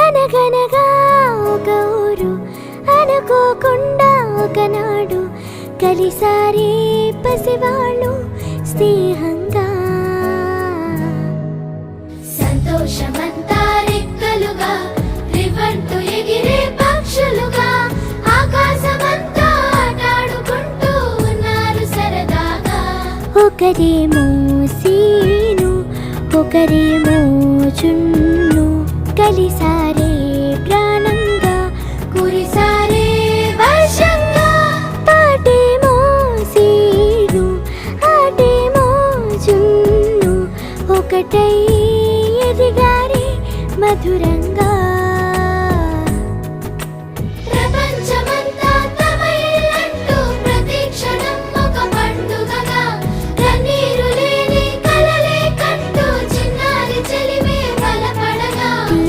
అనగనగా ఒక ఊరు అనుకోకుండా ఒకనాడు కలిసారే పసివాళ్ళు స్నేహంగా. సంతోషమంతా రెక్కలుగా రివంటు ఎగిరే పక్షులుగా ఆకాశమంతా ఆటాడుకుంటూ ఉన్నారు సరదాగా. ఒకరేమో సీను ఒకరేమో చున్ను కలిసారే ప్రాణంగా కురిసారే వర్షంగా. పాటేమో సీను ఆటేమో చున్ను ఒకటై ఎదిగారే మధురంగా.